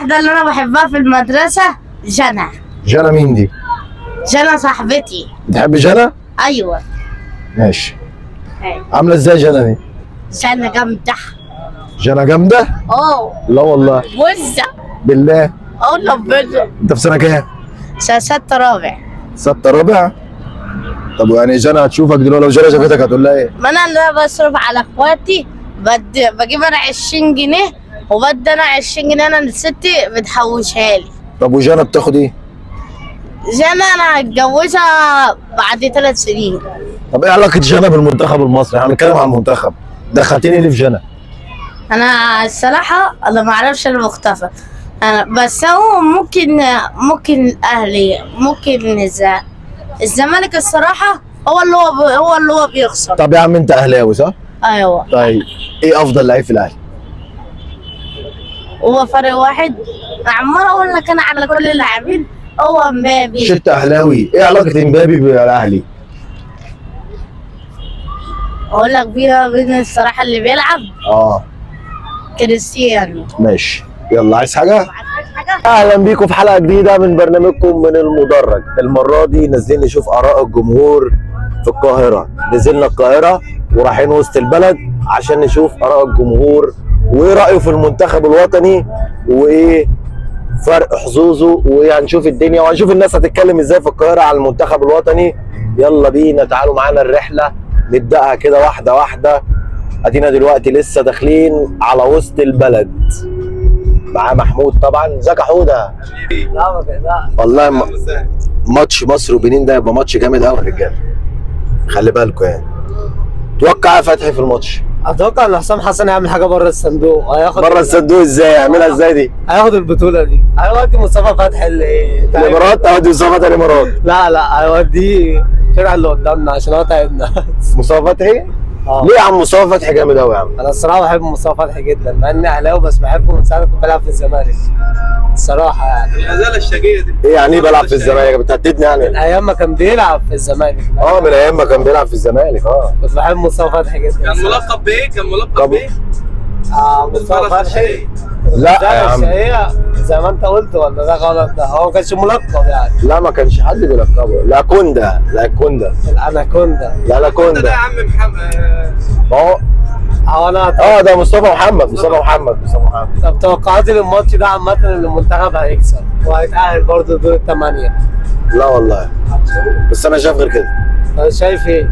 الواحدة اللي أنا بحبها في المدرسة جنى. جنى مين دي؟ جنى صاحبتي. بتحب جنى؟ أيوة. ماشي. أيوة. عاملة ازاي جنى دي؟ جنى جامدة. جنى جامدة؟ لا والله. وزة. بالله. ربنا. انت في سنة كام؟ ستة رابع. ستة رابع؟ طب يعني جنى هتشوفك دلوقتي، لو جنى شافتك هتقول لها ايه؟ ما أنا اللي بصرف على إخواتي، بجيب أنا 20 جنيه وبدي أنا 20 جنيه أنا لستي بتحوشها لي. طب وجنى بتاخد ايه؟ جنى أنا هتجوزها بعد 3 سنين. طب ايه علاقة جنى بالمنتخب المصري؟ احنا بنتكلم عن المنتخب، دخلتني ليه في جنى؟ أنا الصراحة أنا ما أعرفش المختفى، أنا بس هو ممكن الأهلي، ممكن الزمالك الصراحة هو اللي هو بيخسر. طب يا عم انت اهلاوي صح؟ أيوه. طيب ايه افضل لعيب في الاهلي؟ هو فرق واحد، عمال أقول لك أنا على كل اللاعبين، هو امبابي. مش انت اهلاوي، ايه علاقة امبابي بالاهلي؟ أقول لك بيها بين الصراحة اللي بيلعب كريستيانو. ماشي، يلا عايز حاجة؟ اهلا بيكم في حلقة جديدة من برنامجكم من المدرج. المرة دي نازلين نشوف اراء الجمهور في القاهرة. نزلنا القاهرة ورايحين وسط البلد عشان نشوف اراء الجمهور وايه رأيه في المنتخب الوطني وايه فرق حظوظه، وهنشوف الدنيا وهنشوف الناس هتتكلم ازاي في القاهرة على المنتخب الوطني. يلا بينا، تعالوا معانا الرحلة نبدأها كده واحدة واحدة. ادينا دلوقتي لسه داخلين على وسط البلد. معاه محمود طبعا. ازيك يا حوده؟ لا والله ماتش مصر وبنين ده يبقى ماتش جامد قوي يا رجاله، خلي بالكم يعني. توقع يا فتحي في الماتش؟ اتوقع ان حسام حسن هيعمل حاجه بره الصندوق. هياخد بره الصندوق ازاي؟ يعملها ازاي دي؟ هياخد البطوله دي. هيودي مصطفى فتحي الامارات. اودي مصطفى فتحي الامارات؟ لا هيوديه الفرقه اللي قدامنا عشان هو تعبنا. مصطفى فتحي؟ ليه يا عم مصطفى فتحي جامد قوي يا عم؟ انا الصراحه بحب مصطفى فتحي جدا، مع اني اهلاوي بس بحبه من ساعه كنت بلعب في الزمالك الصراحه يعني. الغزاله الشقيه دي ايه يعني ايه بلعب في الزمالك؟ بتهددني يعني؟ من ايام ما كان بيلعب في الزمالك. من ايام ما كان بيلعب في الزمالك. كنت بحب مصطفى فتحي جدا. كان ملقب بايه؟ مصطفى فتحي. لا يا عم، هي زي ما انت قلت ولا ده غلط؟ ده هو ما كانش ملقب يعني. لا ما كانش حد بيلقبه. لاكوندا. الاناكوندا. لا لاكوندا ده يا عم محمد. هو انا ده مصطفى محمد. طب توقعاتي للماتش ده عامة ان المنتخب هيكسب وهيتأهل برضه دور الثمانية. لا والله، بس انا شايف غير كده. طب شايف ايه؟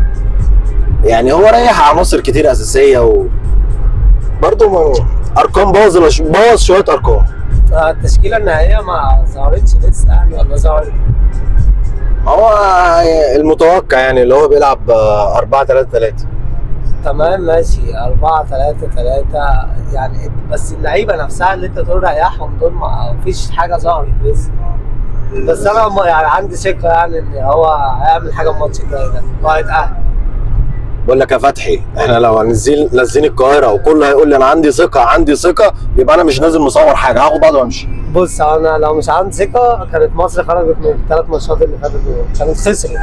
يعني هو ريح عناصر كتير اساسيه برضه ارقام بوظ شويه ارقام. التشكيلة النهائية ما ظهرتش لسه يعني ولا ظهرت؟ هو المتوقع يعني اللي هو بيلعب 4-3-3. تمام ماشي 4-3-3 يعني، بس اللعيبة نفسها اللي انت تقول ريحهم دول ما فيش حاجة ظهرت لسه. بس انا يعني عندي ثقة يعني ان هو هيعمل حاجة الماتش الجاي ده وهيتأهل. بقول لك يا فتحي، احنا لو نازلين القاهره وكله هيقول لي انا عندي ثقه، يبقى انا مش نازل مصور حاجه، هاخد بعض وامشي. بص انا لو مش عندي ثقه كانت مصر خرجت من ال3 ماتشات اللي فاتت دول، كانت خسرت.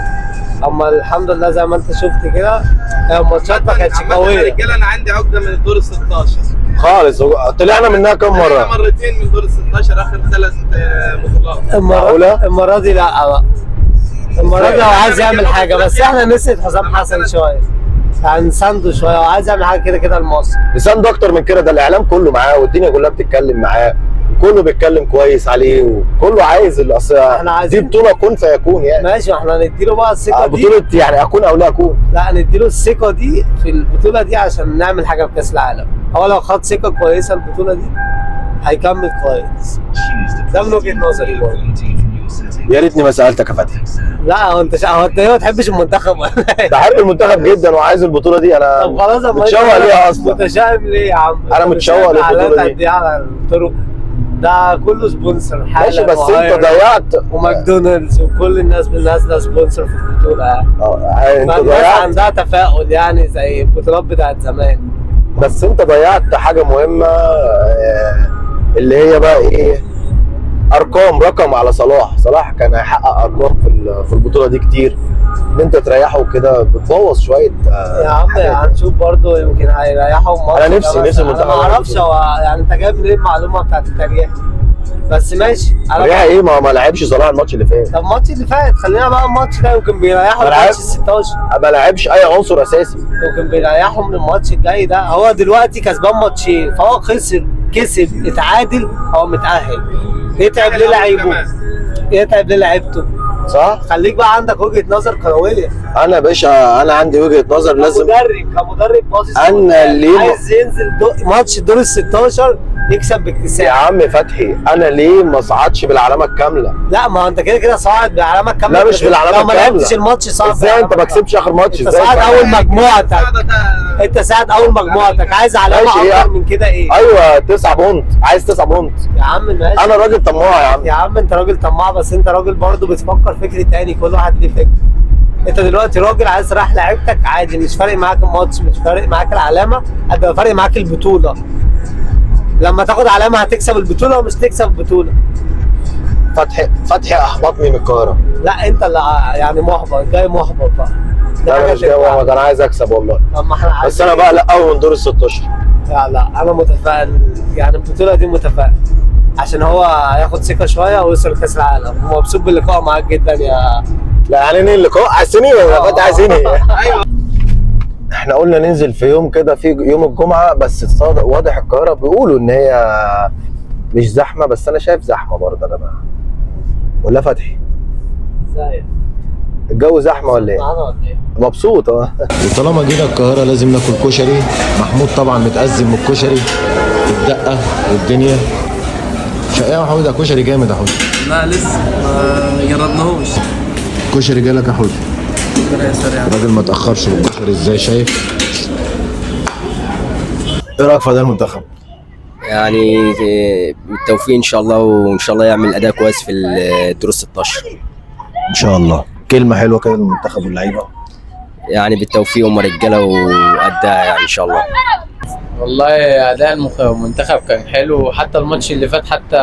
اما الحمد لله زي ما انت شفت كده هي الماتشات ما كانتش قويه. رجاله انا عندي عقده من الدور ال 16 خالص. طلعنا منها كم مره؟ مرتين من دور ال 16 اخر 3 بطولات. المره دي لا بقى. المره دي هو عايز يعمل حاجه، بس احنا نسيت حسام حسن شويه يعني، نسانده شويه وعايز يعمل حاجه كده لمصر. نسانده اكتر من كده، ده الاعلام كله معاه والدنيا كلها بتتكلم معاه وكله بيتكلم كويس عليه وكله عايز احنا عايزين دي بطوله كن فيكون يعني. ماشي، احنا نديله بقى الثقه دي. بطوله يعني اكون او لا اكون. لا نديله الثقه دي في البطوله دي عشان نعمل حاجه في كاس العالم. هو لو خد ثقه كويسه البطوله دي هيكمل كويس. ده من وجهه نظري برضه. يا ريتني ما سالتك يا فتحي. لا هو انت ايه ما تحبش المنتخب ولا ايه؟ بحب المنتخب جدا وعايز البطوله دي. انا طب خلاص متشوق ليها اصلا. متشائم ليه يا عم؟ انا متشوق للبطوله دي. على الطرق ده كله سبونسر. ماشي بس انت ضيعت. وماكدونالدز وكل الناس نازله سبونسر في البطوله يعني. انت ضيعت. عندها تفاؤل يعني زي البطولات بتاعت زمان. بس انت ضيعت حاجه مهمه اللي هي بقى ايه؟ رقم على صلاح كان هيحقق ارقام في البطوله دي كتير. ان انت تريحه كده بتبوظ شويه. يا عم هنشوف برضه يمكن هيريحوا. انا نفسي المنتخب. ما اعرفش هو يعني انت جايب منين المعلومه بتاعت التاريخ؟ بس ماشي. ريحه ايه؟ ما لعبش صلاح الماتش اللي فات. طب الماتش اللي فات خلينا بقى الماتش ده يمكن بيريحوا الماتش ال 16. ما لعبش اي عنصر اساسي. يمكن بيريحوا من الماتش الجاي ده. هو دلوقتي كسبان ماتشين، فهو خسر كسب اتعادل هو متأهل. يتعب ليه لعيبه؟ يتعب ليه لعيبته؟ صح؟ خليك بقى عندك وجهة نظر كروية. انا يا باشا انا عندي وجهة نظر لازم كمدرب باصص انا ليه عايز ينزل ماتش دور ال 16 يكسب باكتساح. يا عم فتحي انا ليه ما صعدش بالعلامه الكامله؟ لا ما هو انت كده صاعد بالعلامه الكامله. لا مش بالعلامه الكامله. لو ما لعبتش الماتش صعب. ازاي انت ما كسبتش اخر ماتش؟ انت ازاي صاعد اول مجموعتك. انت صاعد اول مجموعتك، عايز علامه اكتر من كده ايه؟ ايوه 9 بونت، عايز 9 بونت يا عم ماشي. انا راجل طماع يا عم. يا عم انت راجل طماع، بس انت راجل برضه بتفكر فكر تاني، كل واحد ليه فكر. انت دلوقتي راجل عايز تريح لعيبتك عادي، مش فارق معاك الماتش، مش فارق معاك العلامه، هتبقى فارق معاك البطوله. لما تاخد علامه هتكسب البطوله ومش تكسب البطوله. فتحي احبطني من القاهره. لا انت اللي يعني محبط، جاي محبط بقى. لا انا مش جاي محبط، انا عايز اكسب والله. طب ما احنا بس انا بقلق قوي من دور ال 16. لا انا متفائل، يعني البطوله دي متفائل عشان هو هياخد ثقه شويه ويوصل كاس العالم. ومبسوط باللقاء معاك جدا يا. لا يعني ايه اللقاء؟ عايزيني ولا فتحي عايزيني؟ ايوه احنا قلنا ننزل في يوم كده، في يوم الجمعه، بس واضح القاهره بيقولوا ان هي مش زحمه، بس انا شايف زحمه برضه يا جماعه. ولا فتحي؟ ازاي؟ الجو زحمه ولا ايه؟ مبسوط اه. وطالما جينا القاهره لازم ناكل كشري. محمود طبعا متأزم من الكشري، الدقه والدنيا. ايه يا محمود؟ ده كشري جامد يا حوده. لا لسه ما جربناهوش. الكشري جالك يا حوده؟ الراجل ما تاخرش بالكشري ازاي شايف؟ ايه رايك في اداء المنتخب؟ يعني بالتوفيق ان شاء الله، وان شاء الله يعمل اداء كويس في الدور 16 ان شاء الله. كلمه حلوه كده للمنتخب واللعيبه. يعني بالتوفيق هم رجاله وقدها يعني ان شاء الله. والله اداء المنتخب كان حلو، وحتى الماتش اللي فات حتى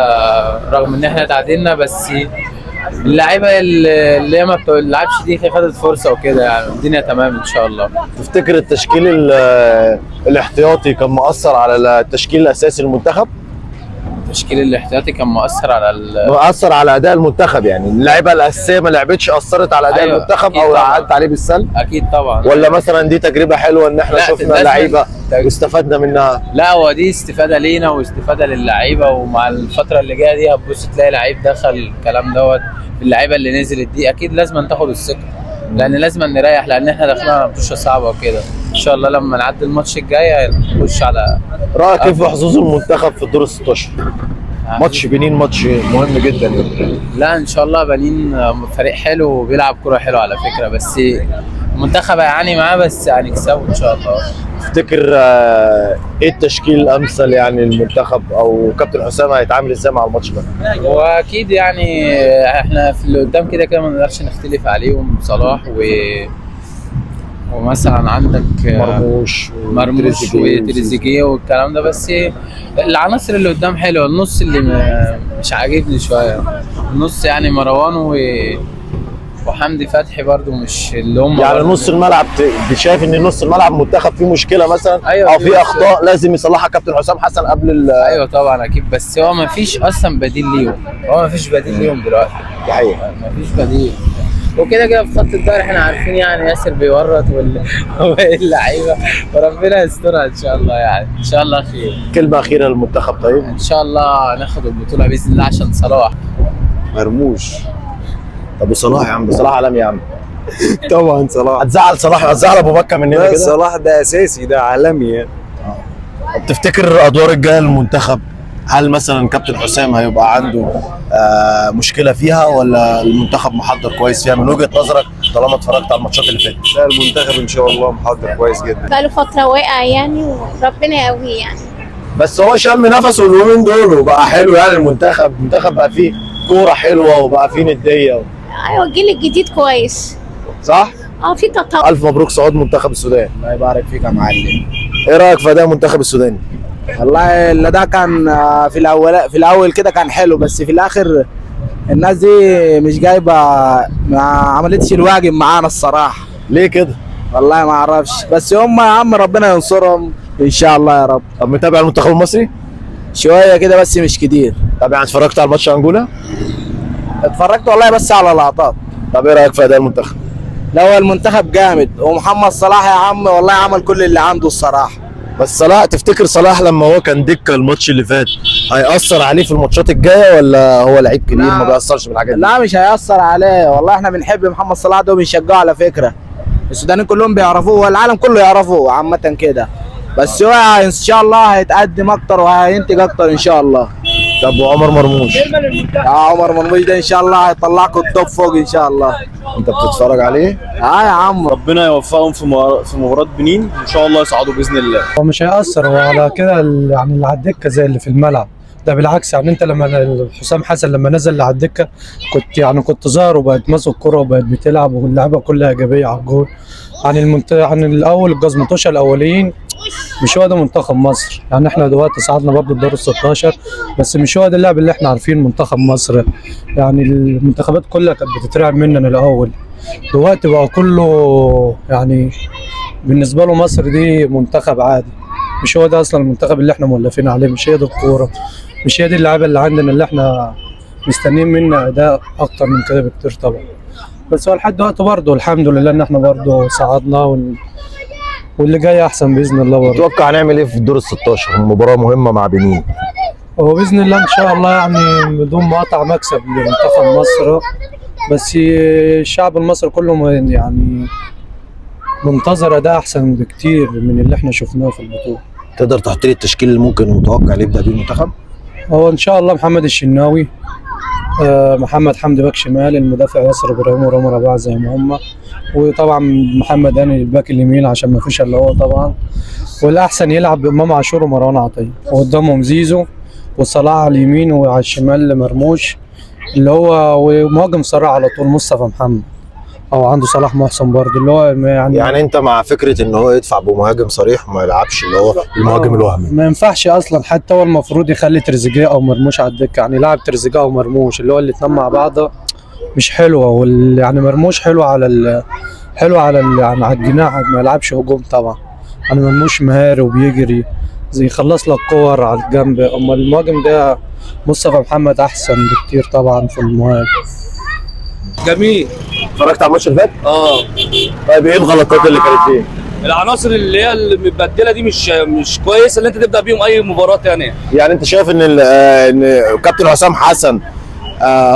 رغم ان احنا تعادلنا، بس اللعيبه اللي هي ما بتلعبش دي خدت فرصه وكده، يعني الدنيا تمام ان شاء الله. تفتكر التشكيل الاحتياطي كان مؤثر على التشكيل الاساسي للمنتخب؟ التشكيل الاحتياطي كان مؤثر على اداء المنتخب، يعني اللعيبه الاساسيه ما لعبتش اثرت على اداء المنتخب او عدت عليه بالسلب؟ اكيد طبعا. ولا مثلا دي تجربه حلوه ان احنا شفنا لعيبه واستفدنا منها؟ لا هو دي استفاده لينا واستفاده للعيبه، ومع الفتره اللي جايه دي هتبص تلاقي لعيب دخل الكلام دوت. اللعيبه اللي نزلت دي اكيد لازم تاخد الثقه، لان لازم نريح، لان احنا داخلين على ماتش صعبه وكده. ان شاء الله لما نعدي الماتش الجاي هنخش على. رايك كيف في حظوظ المنتخب في الدور ال 16؟ ماتش بنين ماتش مهم جدا يعني. لا ان شاء الله بنين فريق حلو وبيلعب كرة حلوه على فكره، بس المنتخب هيعاني معاه، بس هنكسبه ان شاء الله. تفتكر ايه التشكيل الامثل يعني المنتخب، او كابتن حسام هيتعامل ازاي مع الماتش ده؟ واكيد يعني احنا في اللي قدام كده كده ما نقدرش نختلف عليهم، صلاح ومثلا عندك مرموش وتريزيجيه والكلام ده، بس العناصر اللي قدام حلوه. النص اللي مش عاجبني شويه، النص يعني مروان وحمدي فتحي برضو مش اللي هم يعني نص الملعب. شايف ان نص الملعب منتخب فيه مشكله مثلا؟ أيوة او فيه اخطاء لازم يصلحها كابتن حسام حسن قبل ايوه طبعا اكيد، بس هو ما فيش اصلا بديل ليهم، ما فيش بديل ليهم دلوقتي. دي حقيقه ما فيش بديل. وكده كده في خط الظهر احنا عارفين يعني ياسر بيورط واللعيبه، وربنا يسترها ان شاء الله، يعني ان شاء الله خير. كلمه اخيره للمنتخب طيب؟ ان شاء الله ناخد البطوله باذن الله عشان صلاح. مرموش. طب وصلاح يا عم؟ ده صلاح عالمي يا عم. طبعا صلاح. هتزعل صلاح؟ هتزعل ابو بكر مننا كده؟ صلاح ده اساسي، ده عالمي يعني. طب تفتكر الادوار الجايه للمنتخب، هل مثلا كابتن حسام هيبقى عنده مشكله فيها، ولا المنتخب محضر كويس فيها من وجهه نظرك طالما اتفرجت على الماتشات اللي فاتت؟ لا المنتخب ان شاء الله محضر كويس جدا. بقاله فتره واقع يعني، وربنا يقويه يعني. بس هو شم نفسه اليومين دول وبقى حلو يعني. المنتخب بقى فيه كوره حلوه وبقى فيه نديه ايوه الجيل الجديد كويس صح؟ في تطور. الف مبروك صعود منتخب السودان. الله يبارك فيك يا معلم. ايه رايك في اداء المنتخب السوداني؟ والله الاداء كان في الاول كده كان حلو، بس في الاخر الناس دي مش جايبه، ما عملتش الواجب معانا الصراحه. ليه كده؟ والله ما اعرفش، بس هم يا عم ربنا ينصرهم ان شاء الله يا رب. طب متابع المنتخب المصري؟ شويه كده بس مش كتير. طب يعني اتفرجت على ماتش انجولا؟ اتفرجت والله بس على لقطات. طب ايه رايك في اداء المنتخب؟ لا هو المنتخب جامد، ومحمد صلاح يا عم والله عمل كل اللي عنده الصراحه. بس صلاح، تفتكر صلاح لما هو كان دكه الماتش اللي فات هيأثر عليه في الماتشات الجايه، ولا هو لعيب كبير لا. ما بيأثرش بالحاجات دي؟ لا مش هيأثر عليه والله، احنا بنحب محمد صلاح ده وبنشجعه على فكره. السودانيين كلهم بيعرفوه والعالم كله يعرفوه عامه كده، بس هو ان شاء الله هيتقدم اكتر وهينتج اكتر ان شاء الله. طب وعمر مرموش؟ يا عمر مرموش ده ان شاء الله هيطلعكم التوب فوق ان شاء الله. انت بتتفرج عليه؟ اه يا عم. ربنا يوفقهم في مباراة بنين، ان شاء الله يصعدوا باذن الله. هو مش هيأثر هو على كده يعني اللي على الدكه زي اللي في الملعب ده، بالعكس يعني انت لما حسام حسن لما نزل اللي على الدكه كنت ظاهر وبقت ماسك الكوره وبقت بتلعب واللعيبه كلها ايجابيه على الجول. عن الاول الجزمطوشه الاولين مش هو ده منتخب مصر، يعني احنا دلوقتي صعدنا برضه الدور ال 16 بس مش هو ده اللعب اللي احنا عارفين منتخب مصر. يعني المنتخبات كلها كانت بتترعب مننا الاول، دلوقتي بقى كله يعني بالنسبه له مصر دي منتخب عادي. مش هو ده اصلا المنتخب اللي احنا مولفين عليه، مش هي دي الكوره، مش هي دي اللعيبه اللي عندنا اللي احنا مستنيين منها اداء اكتر من كده بكتير طبعا. بس هو لحد دلوقتي برضه الحمد لله ان احنا برضه صعدنا واللي جاي احسن باذن الله برضه. تتوقع هنعمل ايه في الدور ال 16؟ المباراه مهمه مع بنين. هو باذن الله ان شاء الله يعني بدون مقاطعه مكسب لمنتخب مصر، بس الشعب المصري كله يعني منتظر اداء احسن بكتير من اللي احنا شفناه في البطوله. تقدر تحط لي التشكيل اللي ممكن متوقع اللي يبدا بيه المنتخب؟ هو ان شاء الله محمد الشناوي، محمد حمدي باك شمال، المدافع ياسر ابراهيم ورامي ربيعه زي ما هم، وطبعا محمد هاني الباك اليمين عشان ما فيش الا هو طبعا، والاحسن يلعب بامام عاشور ومروان عطيه، وقدامهم زيزو وصلاح على اليمين وعلى الشمال مرموش اللي هو، ومهاجم صراع على طول مصطفى محمد، او عنده صلاح محسن برضه اللي هو يعني انت مع فكره ان هو يدفع بمهاجم صريح وما يلعبش اللي هو المهاجم الوهمي؟ ما ينفعش اصلا، حتى هو المفروض يخلي تريزيجيه او مرموش على الدكه، يعني لاعب تريزيجيه او مرموش اللي هو الاثنين مع بعض مش حلوه، يعني مرموش حلو على يعني على الجناح، ما يلعبش هجوم طبعا. يعني مرموش مهاري وبيجري زي يخلص لك كور على الجنب، اما المهاجم ده مصطفى محمد احسن بكتير طبعا في المهاجم. جميل. اتفرجت على الماتش اللي فات؟ اه. طيب ايه الغلطات اللي كانت فيه؟ العناصر اللي هي المتبدله دي مش كويسه اللي انت تبدا بيهم اي مباراه ثانيه. يعني انت شايف ان ان كابتن حسام حسن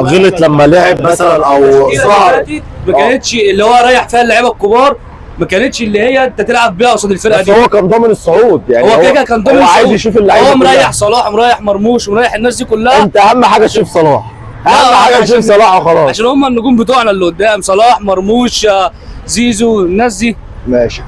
غلط لما لعب مثلا او ظهر؟ ما كانتش اللي هو ريح فيها اللعيبه الكبار، ما كانتش اللي هي انت تلعب بيها قصاد الفرقه دي. بس هو كان ضامن الصعود، يعني هو كده كان ضامن الصعود، هو عايز يشوف اللعيبه، هو مريح صلاح ومريح مرموش ومريح الناس دي كلها. انت اهم حاجه تشوف صلاح، اهم حاجه تشوف صلاح وخلاص، عشان هم النجوم بتوعنا اللي قدام، صلاح مرموش زيزو الناس دي. ماشي.